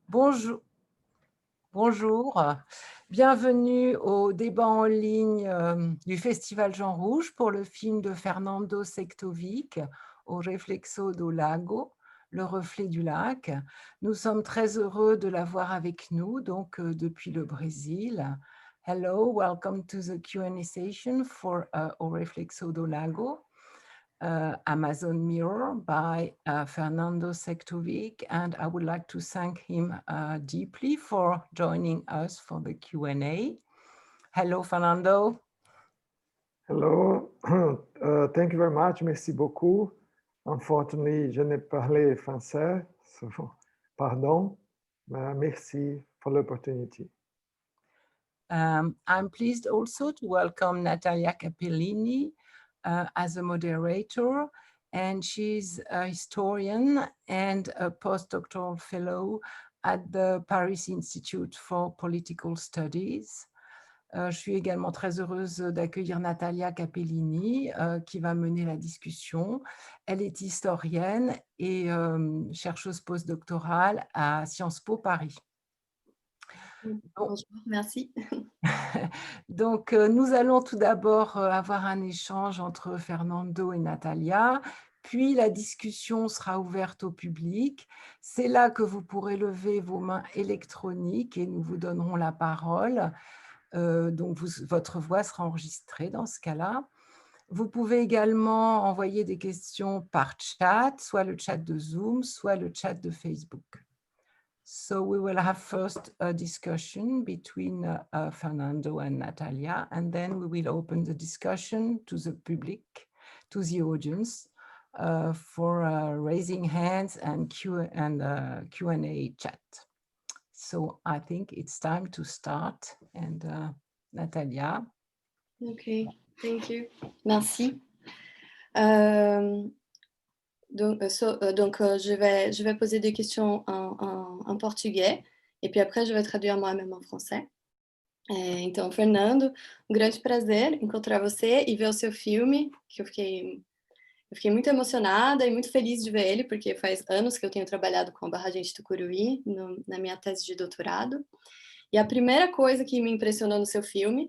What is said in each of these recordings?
Bonjour, bonjour, bienvenue au débat en ligne du Festival Jean Rouge pour le film de Fernando Sektovic, Au Reflexo do Lago, Le reflet du lac. Nous sommes très heureux de l'avoir avec nous, donc depuis le Brésil. Hello, welcome to the Q&A session for Au Reflexo do Lago. Amazon Mirror by Fernando Sektovic, and I would like to thank him deeply for joining us for the Q&A. Hello, Fernando. Hello, thank you very much, merci beaucoup. Unfortunately, je ne parle français, so pardon, merci for the opportunity. I'm pleased also to welcome Natalia Capellini as a moderator, and she's a historian and a postdoctoral fellow at the Paris Institute for Political Studies. Je suis également très heureuse d'accueillir Natalia Capellini qui va mener la discussion. Elle est historienne et chercheuse postdoctorale à Sciences Po Paris. Bonjour, merci. Donc, nous allons tout d'abord avoir un échange entre Fernando et Natalia, puis la discussion sera ouverte au public. C'est là que vous pourrez lever vos mains électroniques et nous vous donnerons la parole. Donc, votre voix sera enregistrée dans ce cas-là. Vous pouvez également envoyer des questions par chat, soit le chat de Zoom, soit le chat de Facebook. So we will have first a discussion between Fernando and Natalia, and then we will open the discussion to the public, to the audience, for raising hands and Q&A chat. So I think it's time to start. And Natalia. Okay, thank you. Merci. Donc, je vais poser des questions en português e puis après je vais traduire moi-même en français. Então, Fernando, um grande prazer encontrar você e ver o seu filme, que eu fiquei muito emocionada e muito feliz de ver ele, porque faz anos que eu tenho trabalhado com a barragem de Tucuruí na minha tese de doutorado. E a primeira coisa que me impressionou no seu filme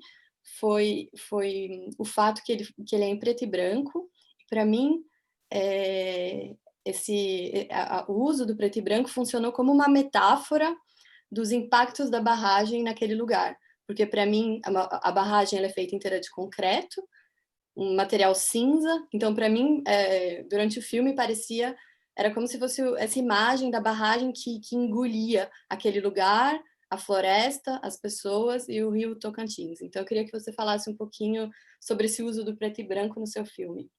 foi o fato que ele é em preto e branco. Para mim, o uso do preto e branco funcionou como uma metáfora dos impactos da barragem naquele lugar, porque para mim a barragem ela é feita inteira de concreto, um material cinza, então para mim durante o filme era como se fosse essa imagem da barragem que engolia aquele lugar, a floresta, as pessoas e o rio Tocantins. Então eu queria que você falasse um pouquinho sobre esse uso do preto e branco no seu filme.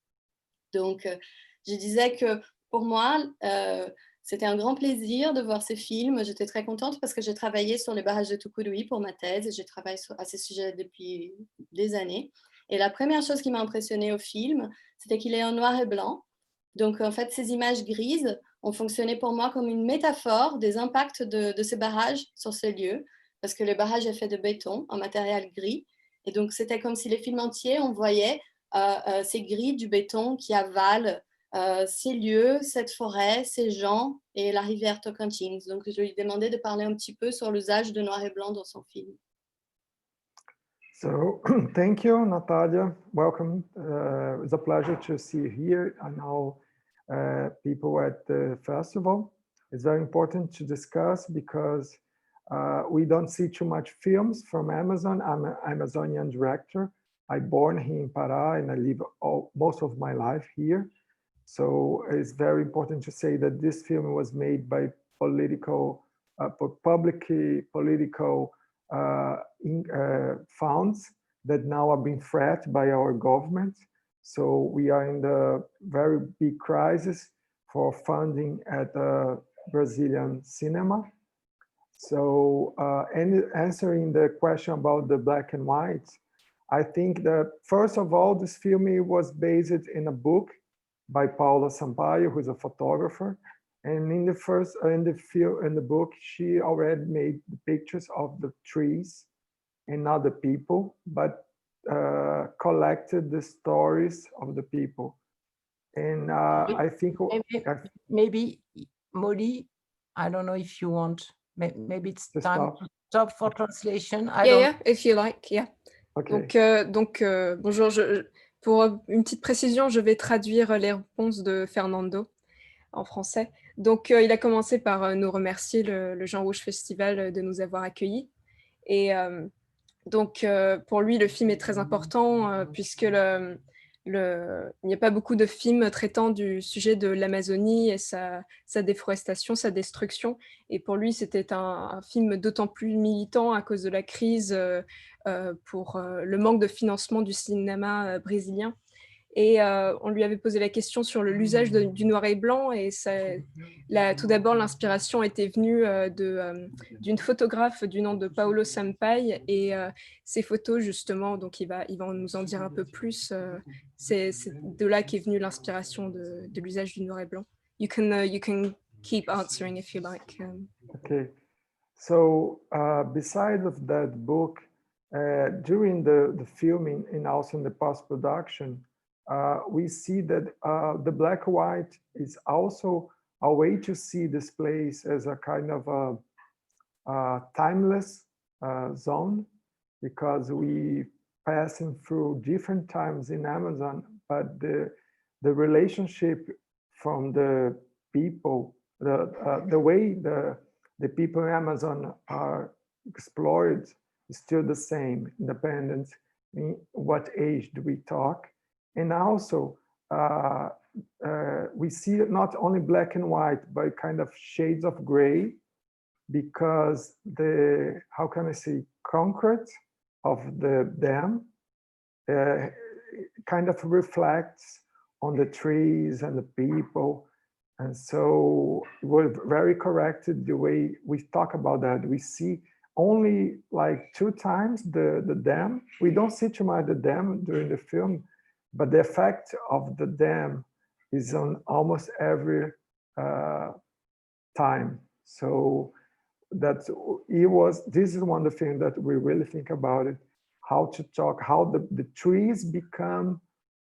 Donc, je disais que pour moi, c'était un grand plaisir de voir ces films. J'étais très contente parce que j'ai travaillé sur les barrages de Tucuruí pour ma thèse et j'ai travaillé à ces sujets depuis des années. Et la première chose qui m'a impressionnée au film, c'était qu'il est en noir et blanc. Donc, en fait, ces images grises ont fonctionné pour moi comme une métaphore des impacts de ces barrages sur ces lieux, parce que le barrage est fait de béton, en matériel gris. Et donc, c'était comme si les films entiers, on voyait ces grilles du béton qui avalent ces lieux, cette forêt, ces gens et la rivière Tocantins. Donc, je lui demandais de parler un petit peu sur l'usage de noir et blanc dans son film. So, thank you, Natalia. Welcome. It's a pleasure to see you here and all people at the festival. It's very important to discuss because we don't see too much films from Amazon. I'm an Amazonian director. I born here in Pará and I live most of my life here. So it's very important to say that this film was made by publicly political funds that now are being threatened by our government. So we are in the very big crisis for funding at Brazilian cinema. So answering the question about the black and white, I think that first of all, this film was based in a book by Paula Sampaio, who is a photographer. And in the book, she already made the pictures of the trees and not the people, but collected the stories of the people. And I think maybe Molly, I don't know if you want Maybe it's To time stop? to stop for translation. I Yeah, don't. yeah, if you like, yeah. Okay. Donc, bonjour, pour une petite précision, je vais traduire les réponses de Fernando en français. Donc, il a commencé par nous remercier, le Jean Rouge Festival, de nous avoir accueillis. Et donc, pour lui, le film est très important puisque il n'y a pas beaucoup de films traitant du sujet de l'Amazonie et sa déforestation, sa destruction. Et pour lui, c'était un film d'autant plus militant à cause de la crise pour le manque de financement du cinéma brésilien. Et on lui avait posé la question sur l'usage du noir et blanc. Et tout d'abord, l'inspiration était venue d'une photographe du nom de Paulo Sampaio. Et ces photos, justement, donc il va nous en dire un peu plus. C'est de là qu'est venue l'inspiration de l'usage du noir et blanc. You can keep answering if you like. Okay. So besides of that book, during the filming and also in the post-production, we see that the black and white is also a way to see this place as a kind of a timeless zone, because we passing through different times in Amazon, but the relationship from the people, the way the people in Amazon are explored is still the same, independent in what age do we talk. And also, we see not only black and white, but kind of shades of gray, because the, how can I say, concrete of the dam kind of reflects on the trees and the people. And so we're very corrected the way we talk about that. We see only like 2 times the dam. We don't see too much the dam during the film, but the effect of the dam is on almost every time. So this is one of the things that we really think about it, how to talk, how the trees become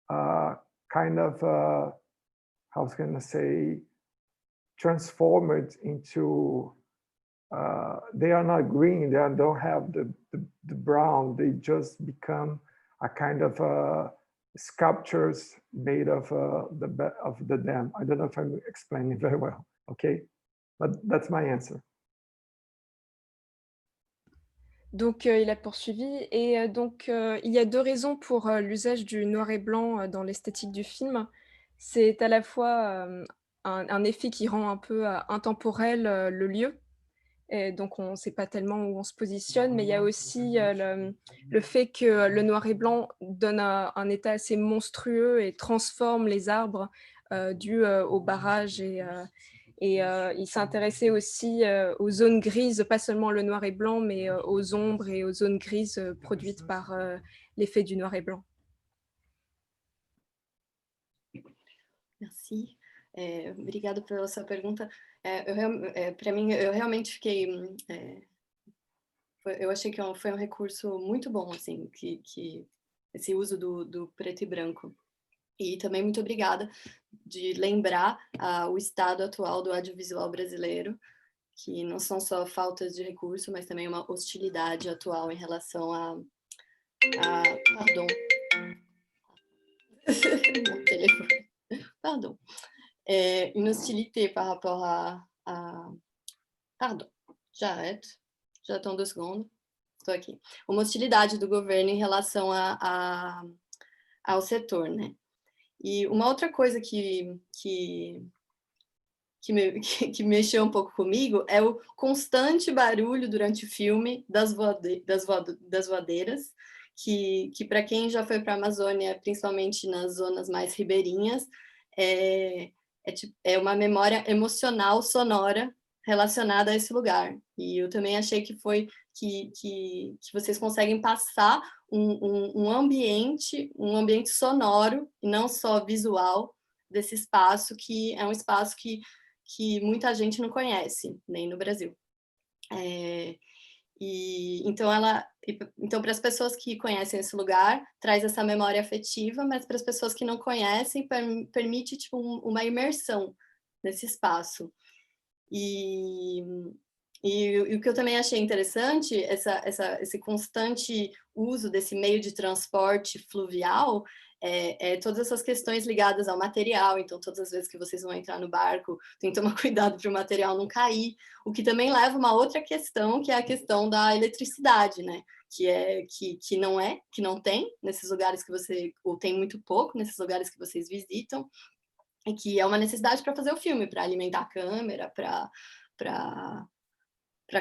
kind of, how can I say, transformed into, they are not green, they don't have the brown, they just become a kind of sculptures made of the dam. I don't know if I'm explaining very well, okay? But that's my answer. Donc, il a poursuivi et donc, il y a 2 raisons pour l'usage du noir et blanc dans l'esthétique du film. C'est à la fois un effet qui rend un peu intemporel le lieu, et donc on ne sait pas tellement où on se positionne, mais il y a aussi le fait que le noir et blanc donne un état assez monstrueux et transforme les arbres dû au barrage. Et il s'intéressait aussi aux zones grises, pas seulement le noir et blanc, mais aux ombres et aux zones grises produites par l'effet du noir et blanc. Merci. Obrigada pela sua pergunta. Para mim, eu realmente fiquei... eu achei que foi um recurso muito bom, assim, que esse uso do preto e branco. E também muito obrigada de lembrar o estado atual do audiovisual brasileiro, que não são só faltas de recurso, mas também uma hostilidade atual em relação pardon. Mon téléphone. Pardon. Une hostilité par rapport Pardon, j'arrête. J'attends 2 secondes. Estou aqui. Uma hostilidade do governo em relação ao setor, né? E uma outra coisa que mexeu um pouco comigo é o constante barulho durante o filme das voadeiras, que para quem já foi para a Amazônia, principalmente nas zonas mais ribeirinhas, é uma memória emocional sonora relacionada a esse lugar. E eu também achei que vocês conseguem passar um ambiente sonoro, e não só visual, desse espaço, que é um espaço que muita gente não conhece, nem no Brasil. Então, para as pessoas que conhecem esse lugar, traz essa memória afetiva, mas para as pessoas que não conhecem, permite tipo, uma imersão nesse espaço. E E o que eu também achei interessante, esse constante uso desse meio de transporte fluvial, todas essas questões ligadas ao material. Então, todas as vezes que vocês vão entrar no barco, tem que tomar cuidado para o material não cair, o que também leva a uma outra questão, que é a questão da eletricidade, né? Que não tem nesses lugares que ou tem muito pouco nesses lugares que vocês visitam, e que é uma necessidade para fazer o filme, para alimentar a câmera, para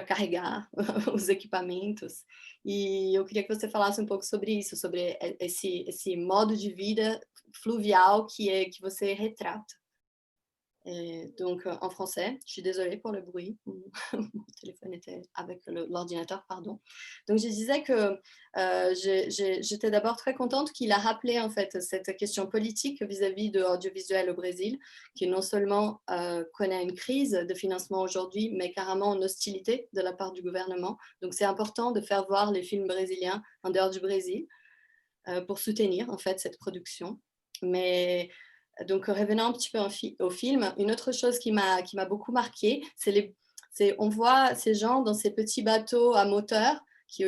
carregar os equipamentos. E eu queria que você falasse um pouco sobre isso, sobre esse modo de vida fluvial que você retrata. Donc, en français, je suis désolée pour le bruit, mon téléphone était avec l'ordinateur, pardon. Donc, je disais que j'étais d'abord très contente qu'il a rappelé en fait cette question politique vis-à-vis de l'audiovisuel au Brésil, qui non seulement connaît une crise de financement aujourd'hui, mais carrément une hostilité de la part du gouvernement. Donc, c'est important de faire voir les films brésiliens en dehors du Brésil pour soutenir en fait cette production. Mais donc, revenant un petit peu au film, une autre chose qui m'a beaucoup marqué, on voit ces gens dans ces petits bateaux à moteur qui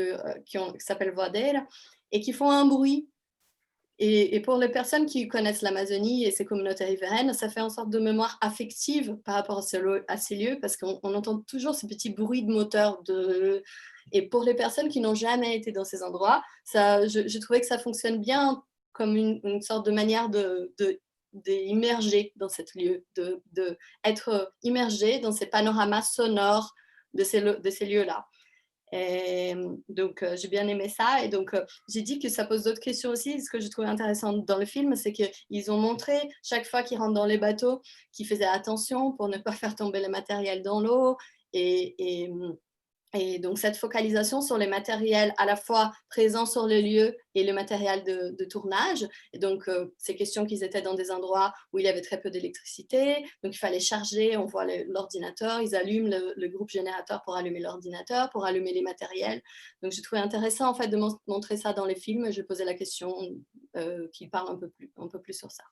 s'appellent voadeira et qui font un bruit. Et pour les personnes qui connaissent l'Amazonie et ses communautés riveraines, ça fait une sorte de mémoire affective par rapport à ces lieux, parce qu'on entend toujours ces petits bruits de moteur. Et pour les personnes qui n'ont jamais été dans ces endroits, je trouvais que ça fonctionne bien comme une sorte de manière d'immerger dans ce lieu, d'être immergé dans ces panoramas sonores de ces lieux-là. Et donc, j'ai bien aimé ça. Et donc, j'ai dit que ça pose d'autres questions aussi. Ce que je trouvais intéressant dans le film, c'est qu'ils ont montré, chaque fois qu'ils rentrent dans les bateaux, qu'ils faisaient attention pour ne pas faire tomber le matériel dans l'eau. Et donc, cette focalisation sur les matériels à la fois présents sur le lieu et le matériel de tournage. Et donc, ces questions qu'ils étaient dans des endroits où il y avait très peu d'électricité. Donc, il fallait charger, on voit l'ordinateur, ils allument le groupe générateur pour allumer l'ordinateur, pour allumer les matériels. Donc, j'ai trouvé intéressant, en fait, de montrer ça dans les films. Je posais la question qu'ils parlent un peu plus sur ça.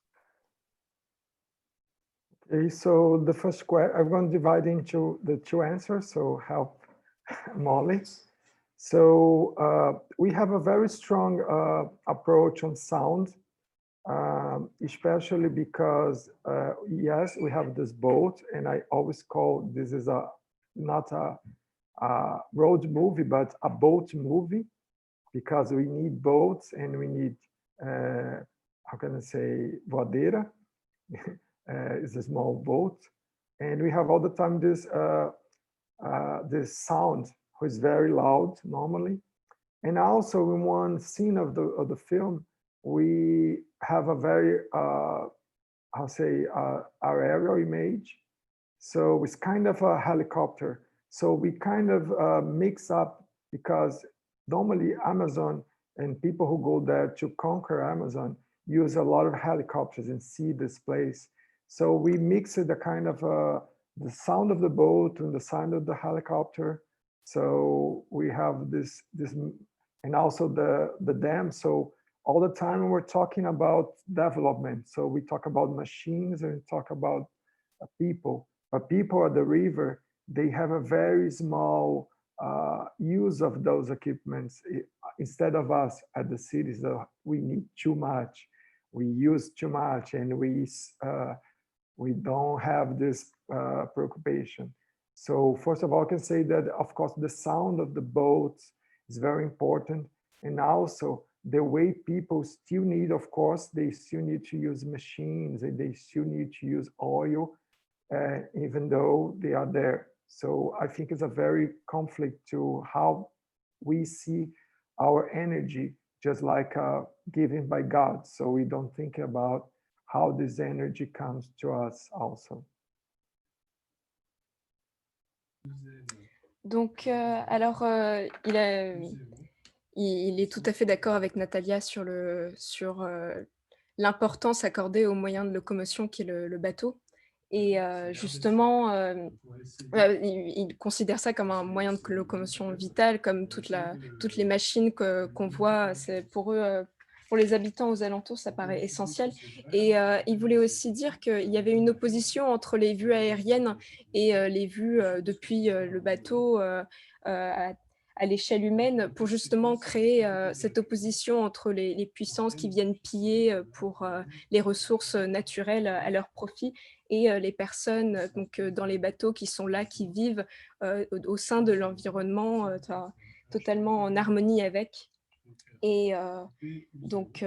Okay, so the first question, I'm going to divide into the two answers, so help Molly. So we have a very strong approach on sound, especially because, yes, we have this boat, and I always call this is not a road movie, but a boat movie, because we need boats and we need, how can I say, voadeira, is a small boat. And we have all the time this sound, which is very loud normally. And also in one scene of the film, we have a very, I'll say, our aerial image. So it's kind of a helicopter. So we kind of mix up, because normally Amazon and people who go there to conquer Amazon use a lot of helicopters and see this place. So we mix it, the kind of the sound of the boat and the sound of the helicopter. So we have this, and also the dam. So all the time we're talking about development. So we talk about machines and we talk about people, but people at the river, they have a very small use of those equipments. Instead of us at the cities, we need too much, we use too much, and we don't have this preoccupation. So first of all, I can say that, of course, the sound of the boats is very important. And also the way people still need, of course, they still need to use machines and they still need to use oil, even though they are there. So I think it's a very conflict to how we see our energy, just like given by God. So we don't think about how this energy comes to us also. Donc, alors, il est tout à fait d'accord avec Natalia sur l'importance accordée au moyen de locomotion qui est le bateau. Et justement, il considère ça comme un moyen de locomotion vital, comme toutes les machines qu'on voit. Pour eux, pour les habitants aux alentours, ça paraît essentiel. Et il voulait aussi dire qu'il y avait une opposition entre les vues aériennes et les vues depuis le bateau à l'échelle humaine pour justement créer cette opposition entre les puissances qui viennent piller pour les ressources naturelles à leur profit et les personnes donc dans les bateaux qui sont là, qui vivent au sein de l'environnement totalement en harmonie avec. Et donc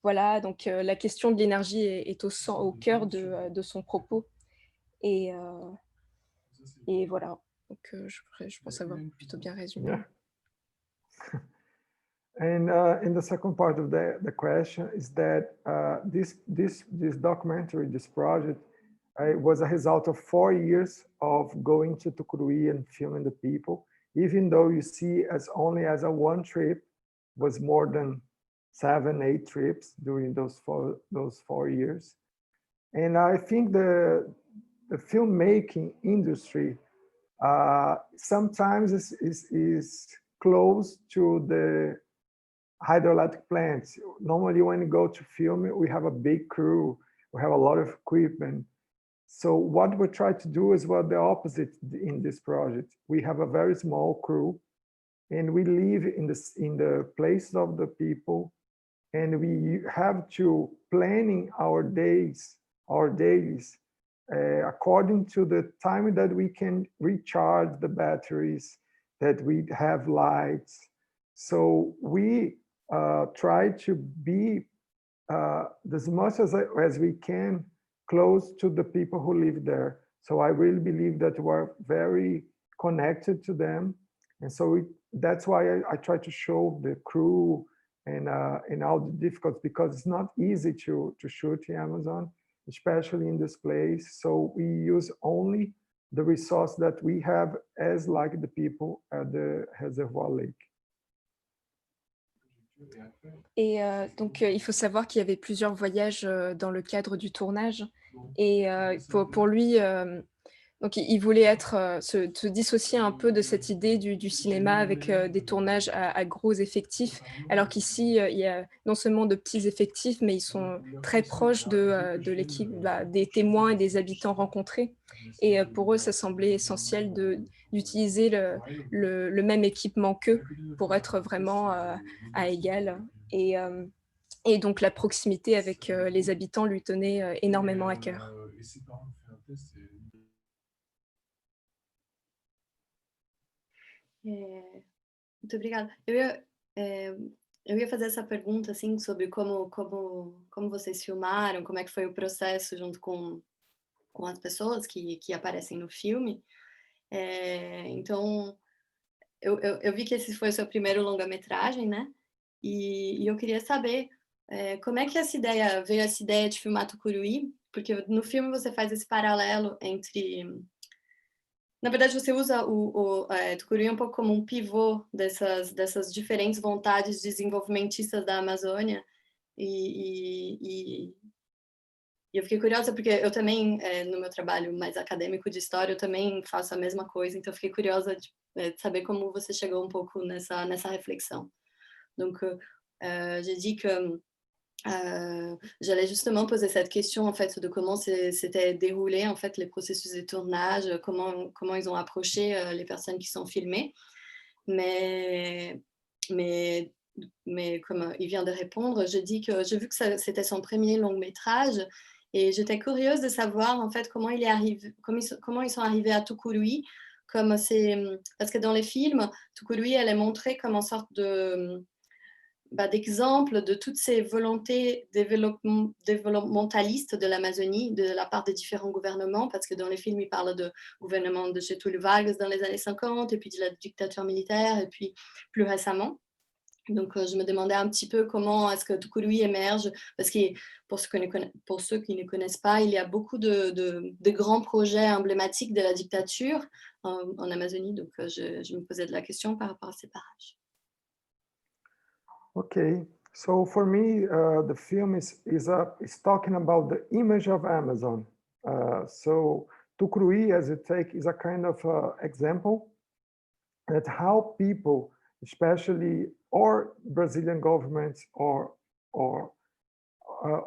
voilà, donc la question de l'énergie est au cœur de son propos et heu et voilà. Donc je pense avoir plutôt bien résumé. Yeah. And in the second part of the question is that this documentary, this project, was a result of 4 years of going to Tucuruí and filming the people. Even though you see as only as a one trip, was more than 7, 8 trips during those 4 years. And I think the filmmaking industry sometimes is close to the hydroelectric plants. Normally, when you go to film, we have a big crew, we have a lot of equipment. So what we try to do is what the opposite in this project. We have a very small crew, and we live in the place of the people, and we have to planning our days according to the time that we can recharge the batteries, that we have lights. So we try to be as much as we can close to the people who live there. So I really believe that we're very connected to them. And so that's why I try to show the crew and all the difficulties, because it's not easy to shoot the Amazon, especially in this place. So we use only the resource that we have as like the people at the Reservoir Lake. Et donc il faut savoir qu'il y avait plusieurs voyages, dans le cadre du tournage et pour lui, donc il voulait être, se dissocier un peu de cette idée du cinéma avec, des tournages à gros effectifs. Alors qu'ici, il y a non seulement de petits effectifs, mais ils sont très proches de l'équipe, bah, des témoins et des habitants rencontrés et pour eux, ça semblait essentiel d'utiliser le même équipement qu'eux pour être vraiment, à égal et donc la proximité avec, les habitants lui tenait, énormément à cœur. Muito obrigada. Eu ia fazer essa pergunta, assim, sobre como vocês filmaram, como é que foi o processo junto com as pessoas que aparecem no filme. Então, eu vi que esse foi o seu primeiro longa-metragem, né? E eu queria saber como é que veio essa ideia de filmar Tucuruí, porque no filme você faz esse paralelo entre... Na verdade, você usa Tucuruí um pouco como um pivô dessas diferentes vontades desenvolvimentistas da Amazônia. E eu fiquei curiosa, porque eu também, no meu trabalho mais acadêmico de história, eu também faço a mesma coisa, então eu fiquei curiosa de saber comment você chegou un pouco nessa réflexion. Donc, j'ai dit que j'allais justement poser cette question en fait de comment s'était déroulé en fait les processus de tournage, comment ils ont approché les personnes qui sont filmées, mais comme il vient de répondre, j'ai dit que j'ai vu que c'était son premier long métrage et j'étais curieuse de savoir en fait comment ils sont arrivés à Tucuruí, parce que dans les films, Tucuruí elle est montrée comme une sorte d'exemple de toutes ces volontés développementalistes de l'Amazonie, de la part des différents gouvernements, parce que dans les films, ils parlent de gouvernement de Getúlio Vargas dans les années 50, et puis de la dictature militaire, et puis plus récemment. Donc, je me demandais un petit peu comment est-ce que Tucuruí émerge, parce que pour ceux qui ne connaissent pas, il y a beaucoup de grands projets emblématiques de la dictature en Amazonie, donc je me posais de la question par rapport à ces parages. Okay, so for me, the film is talking about the image of Amazon. So Tucuruí, as you take, is a kind of example that how people, especially or Brazilian governments or or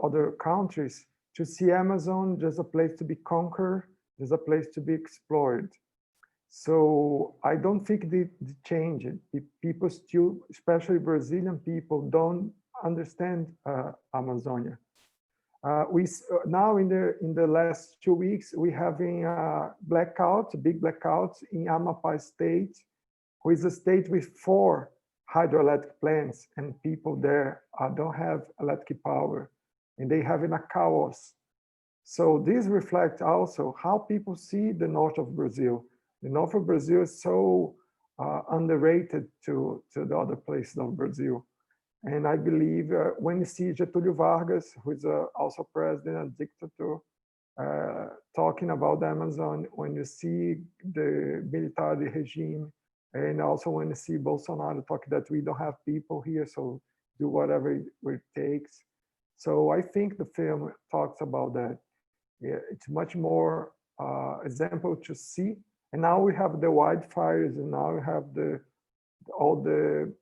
other countries to see Amazon just a place to be conquered, just a place to be explored. So I don't think the change. People still, especially Brazilian people, don't understand Amazonia. Now in the last 2 weeks, we having a blackout, big blackouts in Amapá state, who is a state with 4 hydroelectric plants, and people there don't have electric power, and they have in a chaos. So this reflects also how people see the north of Brazil. The north of Brazil is so underrated to the other places of Brazil. And I believe when you see Getúlio Vargas, who is also president and dictator, talking about the Amazon, when you see the military regime, and also when you see Bolsonaro talking that we don't have people here, so do whatever it takes. So I think the film talks about that. Yeah, it's much more example to see. And now we have the wildfires, and now we have all the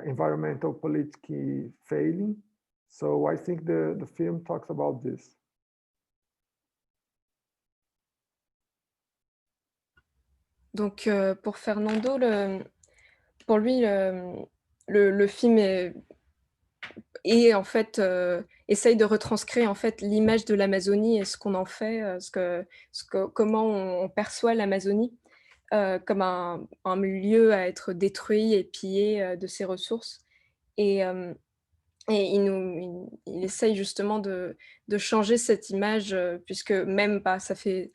environmental politics failing. So I think the film talks about this. Donc, pour Fernando, pour lui, le film et en fait, essaye de retranscrire en fait l'image de l'Amazonie et ce qu'on en fait, comment on perçoit l'Amazonie, comme un lieu à être détruit et pillé, de ses ressources et il essaye justement de changer cette image, puisque même, bah, ça fait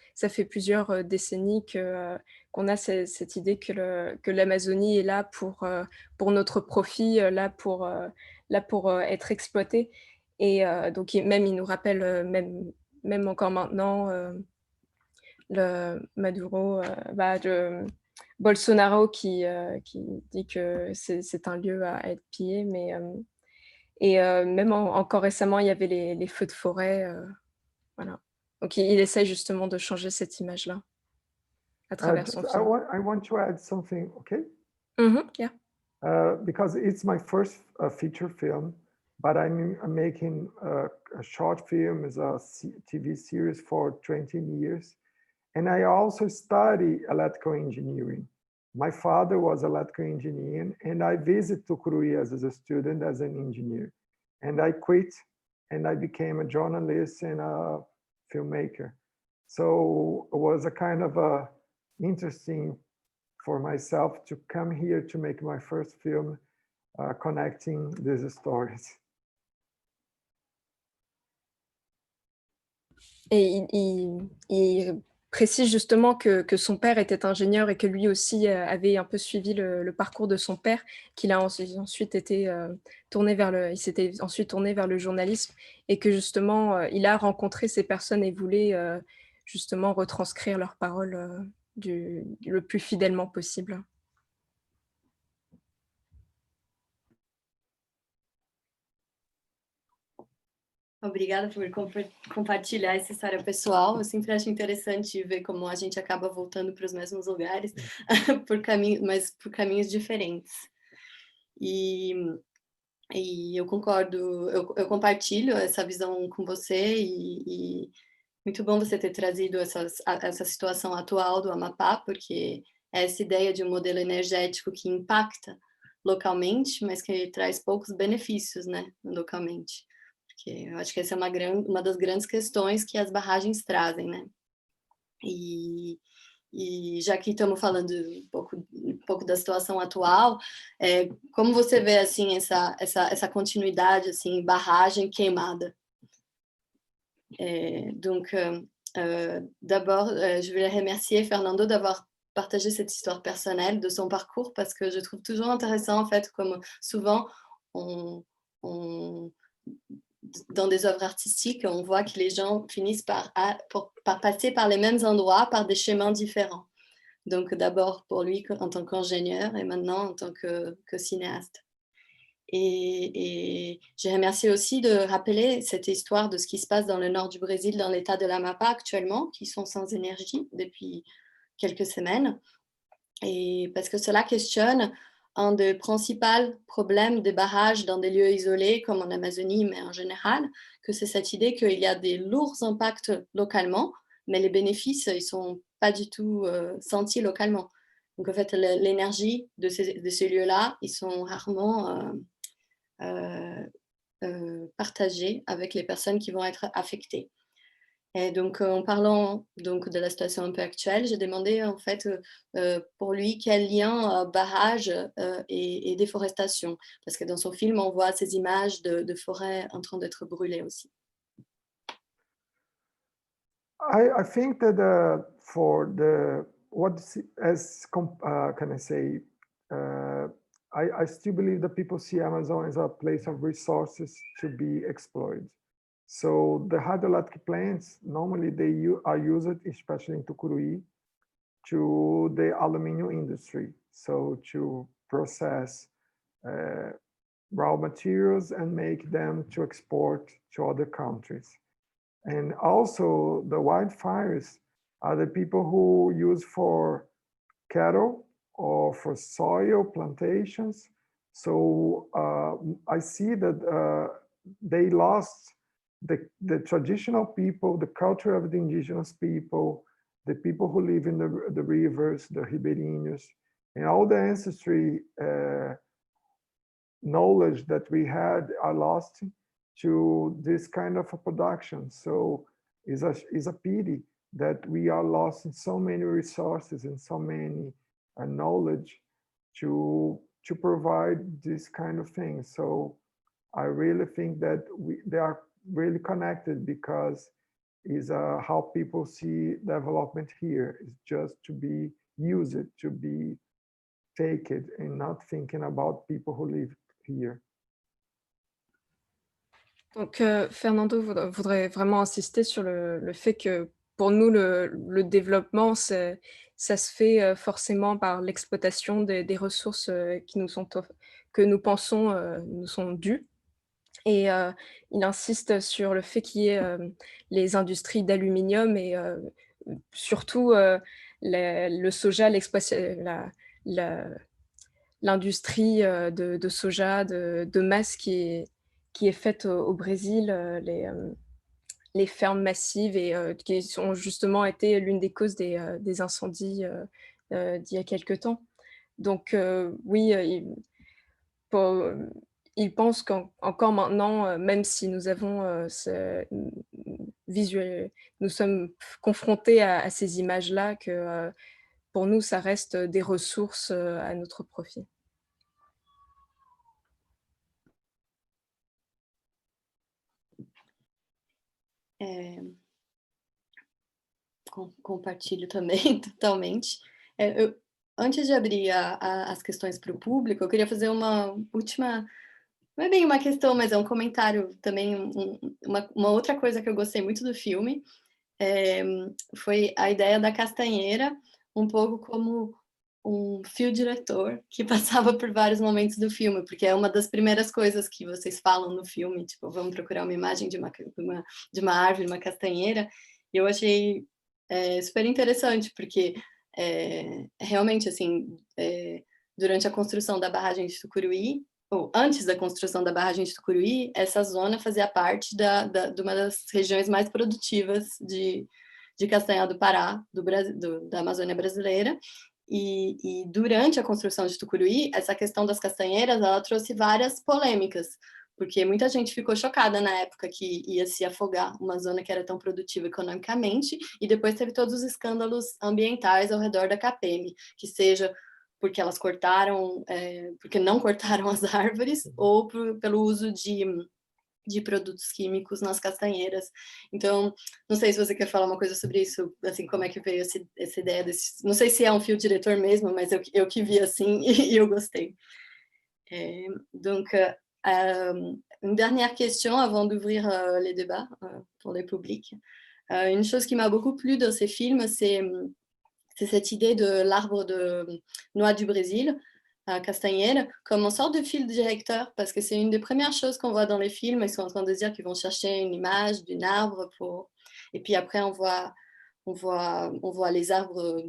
plusieurs, décennies qu'on a cette idée que l'Amazonie est là pour notre profit, là pour être exploitée et donc il nous rappelle, même encore maintenant, le Maduro, Bolsonaro qui dit que c'est un lieu à être pillé, mais et même encore récemment, il y avait les feux de forêt, voilà. Donc il essaye justement de changer cette image-là, à travers son film. I want to add something, okay? Yeah. Because it's my first feature film, but I'm making a short film as a TV series for 20 years. And I also study electrical engineering. My father was electrical engineer, and I visited Tucuruí as a student, as an engineer. And I quit, and I became a journalist and a filmmaker. So it was a kind of interesting for myself to come here to make my first film connecting these stories. Et il précise justement que son père était ingénieur et que lui aussi, avait un peu suivi le parcours de son père, qu'il a ensuite été, il s'était ensuite tourné vers le journalisme et que justement, il a rencontré ces personnes et voulait, justement retranscrire leurs paroles, le plus fidèlement possible. Obrigada por compartilhar essa história pessoal. Eu sempre acho interessante ver como a gente acaba voltando para os mesmos lugares, mas por caminhos diferentes. E eu concordo, eu compartilho essa visão com você e muito bom você ter trazido essa situação atual do Amapá, porque essa ideia de um modelo energético que impacta localmente, mas que traz poucos benefícios, né, localmente. Porque eu acho que essa é uma das grandes questões que as barragens trazem, né? E já que estamos falando um pouco da situação atual, como você vê assim essa continuidade assim, barragem queimada? Donc, d'abord, je voulais remercier Fernando d'avoir partagé cette histoire personnelle de son parcours parce que je trouve toujours intéressant en fait comme souvent dans des œuvres artistiques, on voit que les gens finissent par passer par les mêmes endroits, par des chemins différents. Donc d'abord pour lui en tant qu'ingénieur et maintenant en tant que cinéaste. Et j'ai remercié aussi de rappeler cette histoire de ce qui se passe dans le nord du Brésil, dans l'état de l'Amapá actuellement, qui sont sans énergie depuis quelques semaines. Et parce que cela questionne un des principaux problèmes des barrages dans des lieux isolés comme en Amazonie, mais en général, que c'est cette idée qu'il y a des lourds impacts localement, mais les bénéfices, ils ne sont pas du tout sentis localement. Donc en fait, l'énergie de ces lieux-là, ils sont rarement partagés avec les personnes qui vont être affectées. Et donc, en parlant donc, de la situation un peu actuelle, j'ai demandé en fait pour lui quel lien barrage et déforestation, parce que dans son film, on voit ces images de forêts en train d'être brûlées aussi. I think that for the can I say, I still believe that people see Amazon as a place of resources to be exploited. So the hydroelectric plants normally are used, especially in Tucuruí, to the aluminum industry. So to process raw materials and make them to export to other countries. And also the wildfires are the people who use for cattle or for soil plantations. So I see that they lost the traditional people, the culture of the indigenous people, the people who live in the rivers, the Ribeirinhos, and all the ancestry knowledge that we had are lost to this kind of a production. So it's a pity that we are lost in so many resources and so many knowledge to provide this kind of thing. So I really think that they are really connected, because is how people see development here is just to be used, to be taken, and not thinking about people who live here. Donc, Fernando voudrait vraiment insister sur le fait que pour nous, le développement, ça se fait forcément par l'exploitation des ressources qui nous sont que nous pensons nous sont dues. Et il insiste sur le fait qu'il y ait les industries d'aluminium et surtout le soja, l'industrie de soja de masse qui est faite au Brésil, les fermes massives et qui ont justement été l'une des causes des incendies d'il y a quelque temps. Donc oui, il pense qu'encore maintenant, même si nous avons nous sommes confrontés à ces images-là, que pour nous, ça reste des ressources à notre profit. Compartilho também, totalmente. Antes de abrir as questões para o público, eu queria fazer uma última, não é bem uma questão, mas é um comentário também, uma outra coisa que eu gostei muito do filme, foi a ideia da castanheira, um pouco como um fio diretor que passava por vários momentos do filme, porque é uma das primeiras coisas que vocês falam no filme, tipo, vamos procurar uma imagem de uma árvore, uma castanheira, e eu achei super interessante, porque realmente, assim, durante a construção da barragem de Tucuruí, ou antes da construção da barragem de Tucuruí, essa zona fazia parte de uma das regiões mais produtivas de castanha do Pará, da Amazônia brasileira, e durante a construção de Tucuruí, essa questão das castanheiras, ela trouxe várias polêmicas, porque muita gente ficou chocada na época que ia se afogar uma zona que era tão produtiva economicamente, e depois teve todos os escândalos ambientais ao redor da CAPEM, que seja porque elas cortaram, porque não cortaram as árvores, ou pelo uso de produtos químicos nas castanheiras. Então, não sei se você quer falar uma coisa sobre isso, assim, como é que veio essa ideia desse... Não sei se é um fio diretor mesmo, mas eu que vi assim e eu gostei. Donc, une dernière question avant d'ouvrir les débats pour le public. Une chose qui m'a beaucoup plu dans ces films, c'est cette idée de l'arbre de noix du Brésil, castagnelle, comme une sorte de fil directeur, parce que c'est une des premières choses qu'on voit dans les films. Ils sont en train de dire qu'ils vont chercher une image d'un arbre et puis après on voit les arbres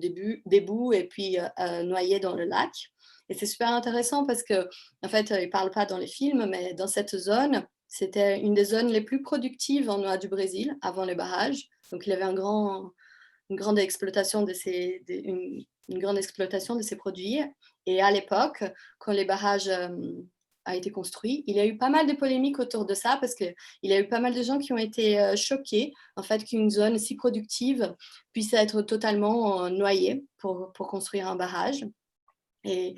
debout et puis noyés dans le lac. Et c'est super intéressant parce que, en fait, ils ne parlent pas dans les films, mais dans cette zone, c'était une des zones les plus productives en noix du Brésil avant les barrages. Donc, il y avait une grande exploitation une grande exploitation de ces produits. Et à l'époque, quand les barrages a été construit, il y a eu pas mal de polémiques autour de ça parce qu'il y a eu pas mal de gens qui ont été choqués en fait qu'une zone si productive puisse être totalement noyée pour construire un barrage. Et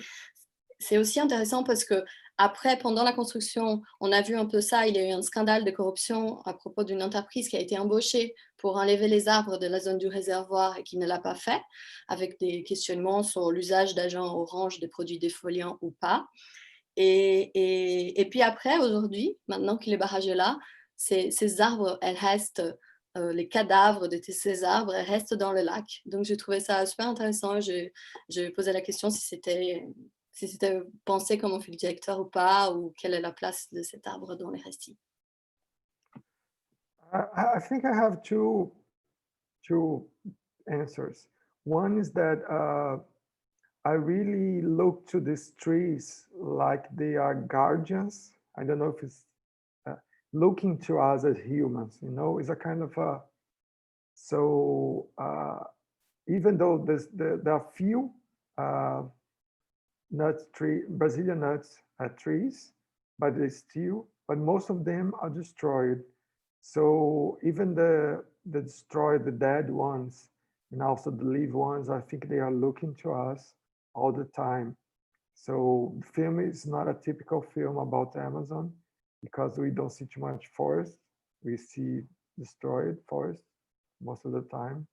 c'est aussi intéressant parce que après, pendant la construction, on a vu un peu ça. Il y a eu un scandale de corruption à propos d'une entreprise qui a été embauchée pour enlever les arbres de la zone du réservoir et qui ne l'a pas fait, avec des questionnements sur l'usage d'agents orange des produits défoliants ou pas. Et puis après, aujourd'hui, maintenant que les barrages est là, ces arbres, elles restent, les cadavres de ces arbres, elles restent dans le lac. Donc, j'ai trouvé ça super intéressant. Je posais la question si c'était pensé comme un fil directeur ou pas, ou quelle est la place de cet arbre dans les récits. I think I have two answers. One is that I really look to these trees like they are guardians. I don't know if it's looking to us as humans, you know, it's a kind of a, so even though there are few Brazilian nuts trees, but most of them are destroyed. So even the destroyed, the dead ones, and also the live ones, I think they are looking to us all the time. So the film is not a typical film about Amazon because we don't see too much forest. We see destroyed forest most of the time.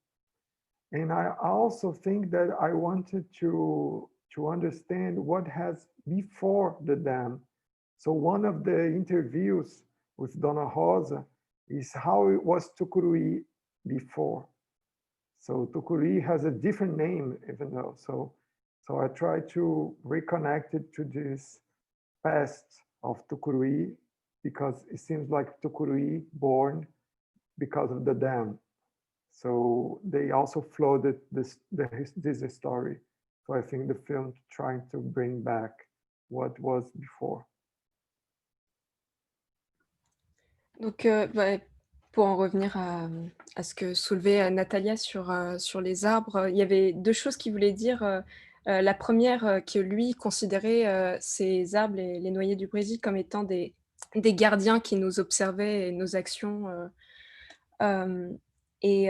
And I also think that I wanted to understand what has before the dam. So one of the interviews with Dona Rosa is how it was Tucuruí before. So Tucuruí has a different name, even though. So I try to reconnect it to this past of Tucuruí because it seems like Tucuruí born because of the dam. So they also flooded this story. So I think the film trying to bring back what was before. Donc, pour en revenir à ce que soulevait Natalia sur les arbres, il y avait deux choses qu'il voulait dire. La première, que lui considérait ces arbres, les noyers du Brésil, comme étant des gardiens qui nous observaient et nos actions. Et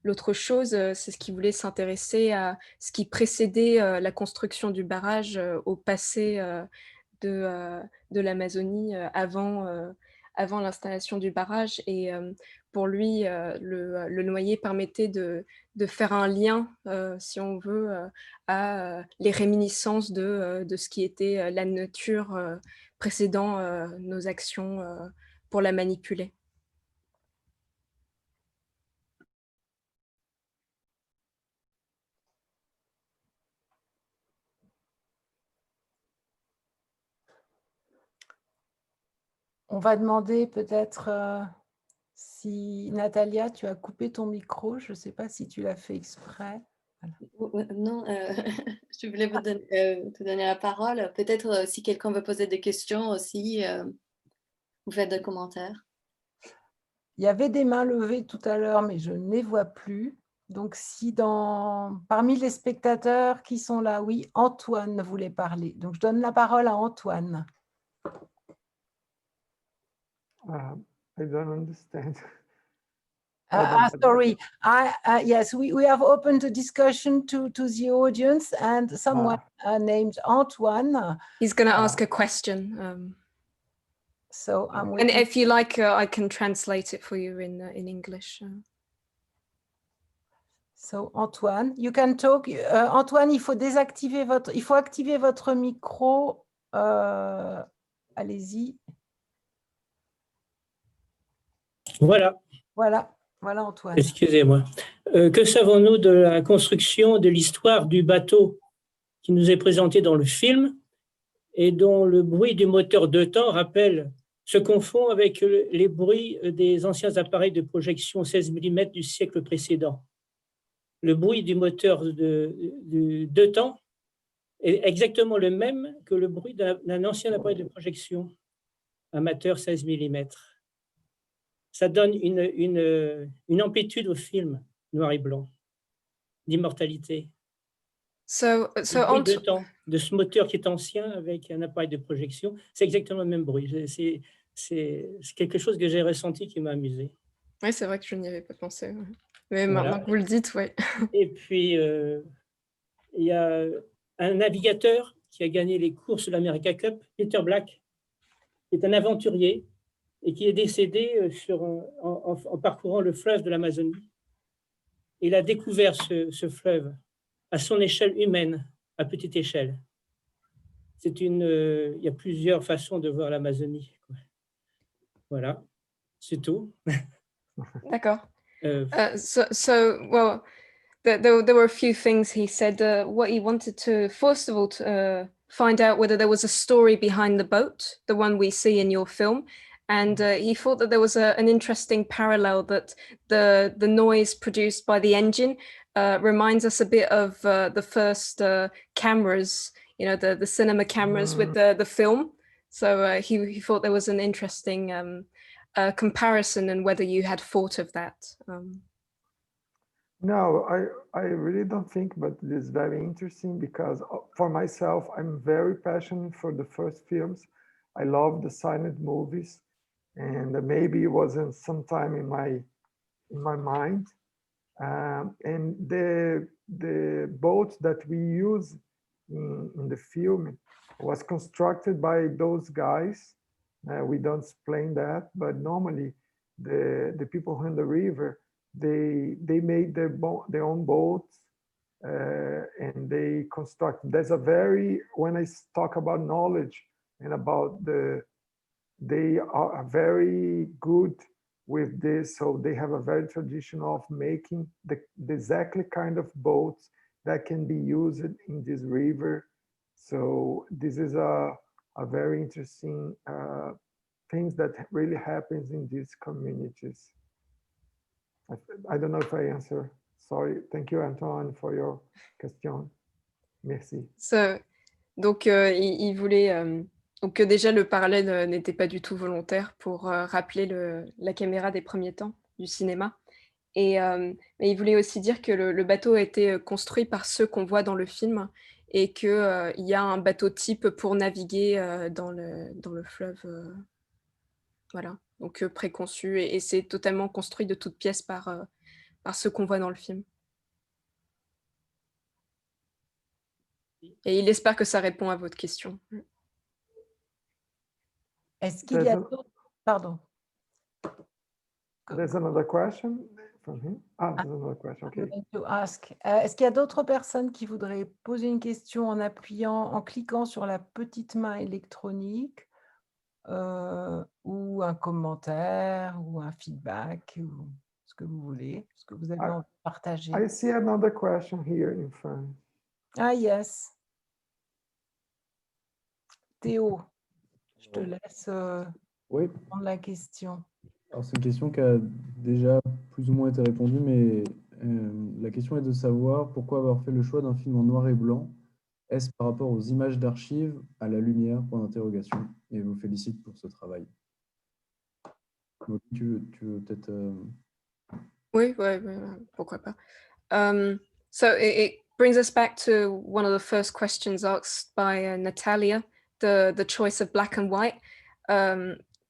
l'autre chose, c'est ce qu'il voulait s'intéresser à ce qui précédait la construction du barrage, au passé de l'Amazonie, avant l'installation du barrage. Et pour lui, le noyer permettait de faire un lien, si on veut, à les réminiscences de ce qui était la nature précédant nos actions pour la manipuler. On va demander peut-être si, Natalia, tu as coupé ton micro. Je ne sais pas si tu l'as fait exprès. Voilà. Non, je voulais te donner la parole. Peut-être si quelqu'un veut poser des questions aussi, vous faites des commentaires. Il y avait des mains levées tout à l'heure, mais je ne les vois plus. Donc, si parmi les spectateurs qui sont là, oui, Antoine voulait parler. Donc, je donne la parole à Antoine. I don't understand. Sorry. Yes, we have opened a discussion to the audience, and someone named Antoine. He's going to ask a question. So and if you like, I can translate it for you in English. So Antoine, you can talk. Antoine, il faut activer votre micro. Allez-y. Voilà, Antoine. Excusez-moi. Que savons-nous de la construction, de l'histoire du bateau qui nous est présenté dans le film et dont le bruit du moteur 2 temps se confond avec les bruits des anciens appareils de projection 16 mm du siècle précédent? Le bruit du moteur de 2 temps est exactement le même que le bruit d'un ancien appareil de projection amateur 16 mm. Ça donne une amplitude au film noir et blanc, d'immortalité. So Le bruit on de temps de ce moteur qui est ancien avec un appareil de projection, c'est exactement le même bruit. C'est quelque chose que j'ai ressenti qui m'a amusé. Oui, c'est vrai que je n'y avais pas pensé. Ouais. Mais Voilà. maintenant que vous le dites, oui. Et puis, il y a un navigateur qui a gagné les courses de l'America Cup, Peter Black, qui est un aventurier et qui est décédé en parcourant le fleuve de l'Amazonie. Il a découvert ce fleuve à son échelle humaine, à petite échelle. Il y a plusieurs façons de voir l'Amazonie. Voilà, c'est tout. D'accord. Euh, Well, there were a few things he said. What he wanted to, first of all, find out whether there was a story behind the boat, the one we see in your film. And he thought that there was an interesting parallel, that the noise produced by the engine reminds us a bit of the first cameras, you know, the cinema cameras with the film. So he thought there was an interesting comparison, and whether you had thought of that. No, I really don't think, but it is very interesting because for myself, I'm very passionate for the first films. I love the silent movies, and maybe it wasn't sometime in my mind. And the boat that we use in the film was constructed by those guys. We don't explain that, but normally the people on the river, they made their own boats and they construct. There's a very, when I talk about knowledge and about they are very good with this. So they have a very tradition of making the exactly kind of boats that can be used in this river. So this is a very interesting things that really happens in these communities. I don't know if I answer. Sorry. Thank you, Antoine, for your question. Merci. Donc, il voulait... donc déjà, le parallèle n'était pas du tout volontaire pour rappeler la caméra des premiers temps du cinéma. Mais il voulait aussi dire que le bateau a été construit par ceux qu'on voit dans le film, et qu'il y a un bateau type pour naviguer dans le fleuve. Voilà, donc préconçu, et c'est totalement construit de toutes pièces par ceux qu'on voit dans le film. Et il espère que ça répond à votre question. Est-ce qu'il y a d'autres... Pardon. There's another question from him. There's another question. Okay. Est-ce qu'il y a d'autres personnes qui voudraient poser une question en cliquant sur la petite main électronique, ou un commentaire, ou un feedback, ou ce que vous voulez, ce que vous avez envie de partager. I see another question here in front. Ah, yes. Théo, je te laisse prendre la question. Alors, c'est une question qui a déjà plus ou moins été répondue, mais la question est de savoir pourquoi avoir fait le choix d'un film en noir et blanc. Est-ce par rapport aux images d'archives, à la lumière, point d'interrogation, et je vous félicite pour ce travail. Donc, tu veux peut-être... Oui, pourquoi pas. So it brings us back to one of the first questions asked by Natalia, the choice of black and white.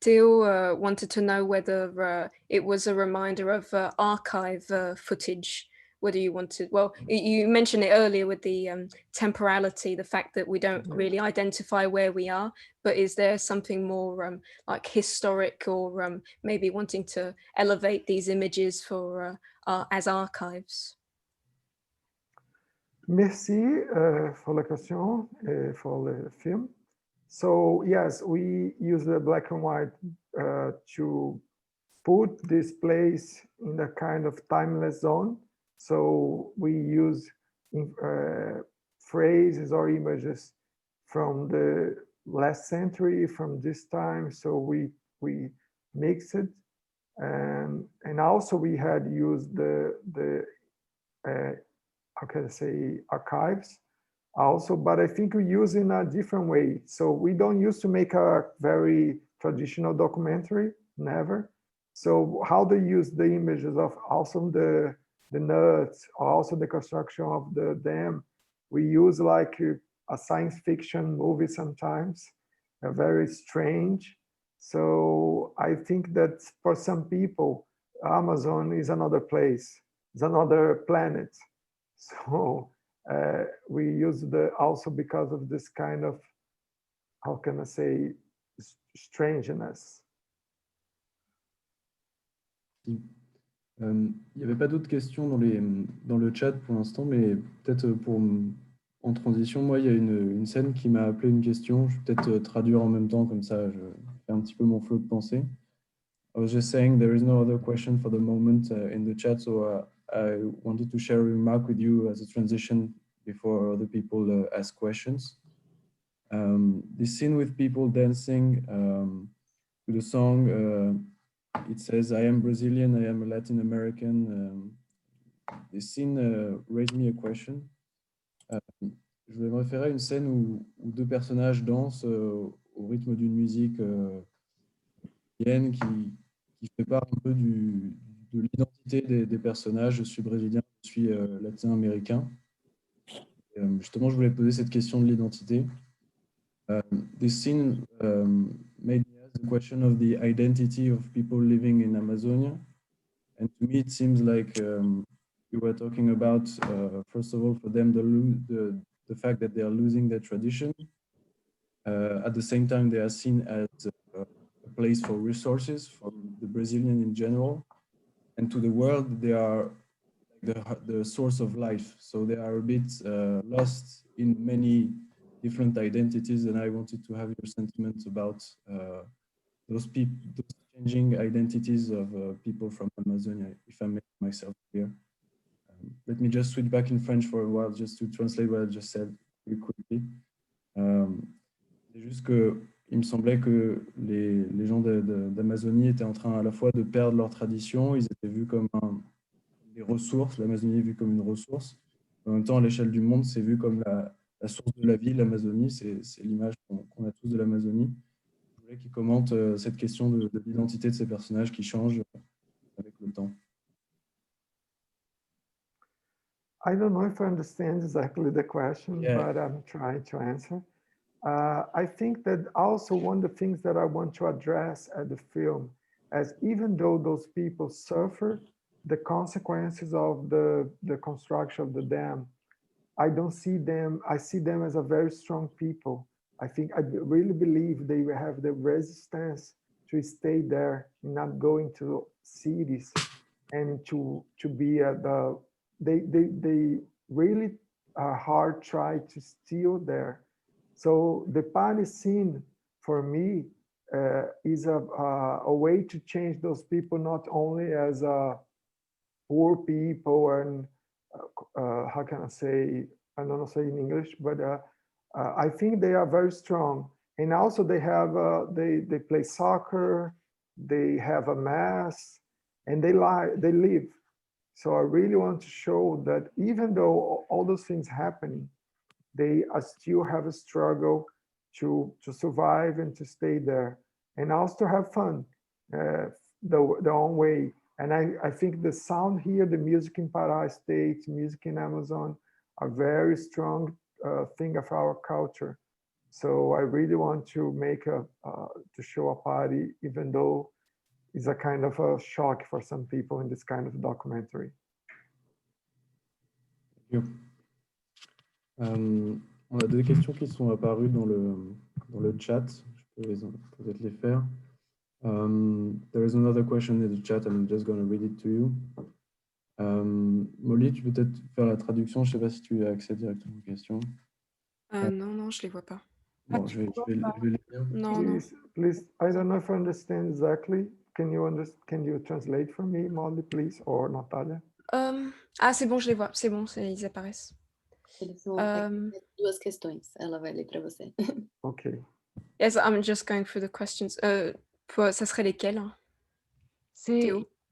Theo wanted to know whether it was a reminder of archive footage, whether you wanted, well, you mentioned it earlier with the temporality, the fact that we don't really identify where we are, but is there something more like historic, or maybe wanting to elevate these images for as archives? Merci for the question, for the film. So yes, we use the black and white to put this place in a kind of timeless zone. So we use phrases or images from the last century, from this time. So we mix it, and also we had used the how can I say, archives also, but I think we use in a different way. So we don't use to make a very traditional documentary, never. So how they use the images of also the nuts, also the construction of the dam, we use like a science fiction movie sometimes, very strange. So I think that for some people, Amazon is another place, it's another planet. So we use also because of this kind of, how can I say, strangeness. Il n'y avait pas d'autres questions dans le chat pour l'instant, mais peut-être en transition, moi, il y a une scène qui m'a appelé une question. Je vais peut-être traduire en même temps, comme ça, je fais un petit peu mon flot de pensée. I was just saying there is no other question for the moment in the chat, so I wanted to share a remark with you as a transition before other people ask questions. This scene with people dancing to the song, it says, I am Brazilian, I am a Latin American. This scene raised me a question. Je voulais me référer à une scène où deux personnages dansent au rythme d'une musique qui fait part un peu de l'identité des personnages. Je suis brésilien, je suis latino-américain. Justement, je voulais poser cette question de l'identité. This scene made me ask the question of the identity of people living in Amazonia. And to me, it seems like you were talking about, first of all, for them, the fact that they are losing their tradition. At the same time, they are seen as a place for resources from the Brazilian in general. And to the world, they are the source of life. So they are a bit lost in many different identities, and I wanted to have your sentiments about those changing identities of people from Amazonia, if I make myself clear. Let me just switch back in French for a while, just to translate what I just said really quickly. C'est juste que il me semblait que les gens d'Amazonie étaient en train à la fois de perdre leur tradition, ils étaient vus comme des ressources, l'Amazonie est vue comme une ressource. En même temps, à l'échelle du monde, c'est vu comme la source de la vie, l'Amazonie, c'est l'image qu'on a tous de l'Amazonie. Je voulais qu'il commente cette question de l'identité de ces personnages qui changent avec le temps. I don't know if I understand exactly the question, but I'm trying to answer. I think that also one of the things that I want to address at the film, as even though those people suffer the consequences of the construction of the dam, I don't see them, I see them as a very strong people. I think, I really believe they will have the resistance to stay there, not going to cities and to be at the, they really hard try to steal there. So the party scene for me is a way to change those people, not only as poor people and how can I say, I don't know say in English, but I think they are very strong. And also they have, they play soccer, they have a mass, and they live. So I really want to show that even though all those things happening, they still have a struggle to survive and to stay there, and also to have fun their own way. And I think the sound here, the music in Pará State, music in Amazon, are very strong thing of our culture. So I really want to make to show a party, even though it's a kind of a shock for some people in this kind of documentary. Thank you. On a deux questions qui sont apparues dans le chat. Je peux peut-être les faire. There is another question in the chat. I'm just going to read it to you. Molly, tu peux peut-être faire la traduction. Je ne sais pas si tu as accès directement aux questions. Non, je ne les vois pas. Bon, je vais les lire. Non. Please, I don't know if I understand exactly. Can you translate for me, Molly, please, or Natalia? C'est bon, je les vois. C'est bon, ils apparaissent. Duas questões, ela vai ler para você. Okay. Yes, I'm just going through the questions. Ça serait lesquelles? C'est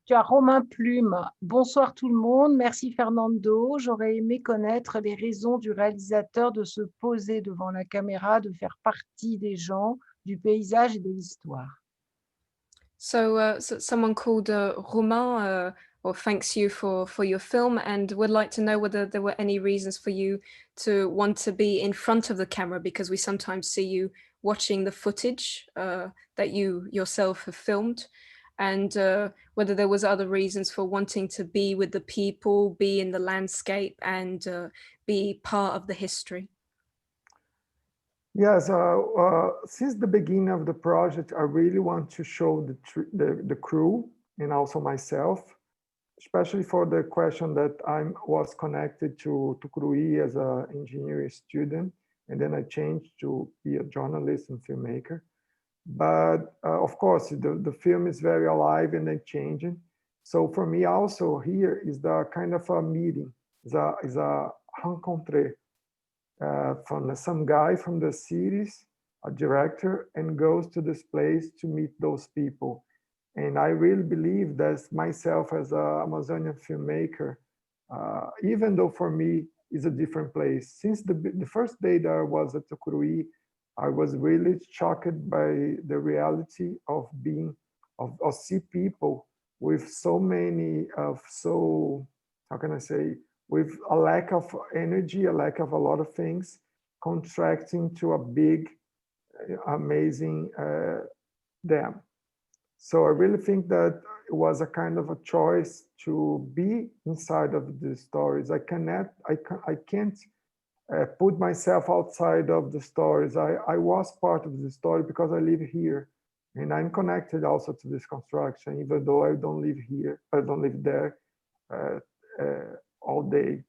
Tu as Romain Plume. Bonsoir tout le monde. Merci Fernando. J'aurais aimé connaître les raisons du réalisateur de se poser devant la caméra, de faire partie des gens, du paysage et de l'histoire. So someone called Romain thanks you for your film and would like to know whether there were any reasons for you to want to be in front of the camera, because we sometimes see you watching the footage that you yourself have filmed, and whether there was other reasons for wanting to be with the people, be in the landscape, and be part of the history. Yes, since the beginning of the project, I really want to show the crew and also myself, especially for the question that I was connected to Tucuruí as an engineering student, and then I changed to be a journalist and filmmaker. But of course, the film is very alive and then changing. So for me also here is the kind of a meeting, is a rencontre from some guy from the cities, a director, and goes to this place to meet those people. And I really believe that myself as an Amazonian filmmaker, even though for me it's a different place. Since the first day that I was at Tucuruí, I was really shocked by the reality of see people with so many how can I say, with a lack of energy, a lack of a lot of things, contracting to a big, amazing dam. So I really think that it was a kind of a choice to be inside of the stories. I can't put myself outside of the stories. I was part of the story because I live here, and I'm connected also to this construction, even though I don't live here, I don't live there all day.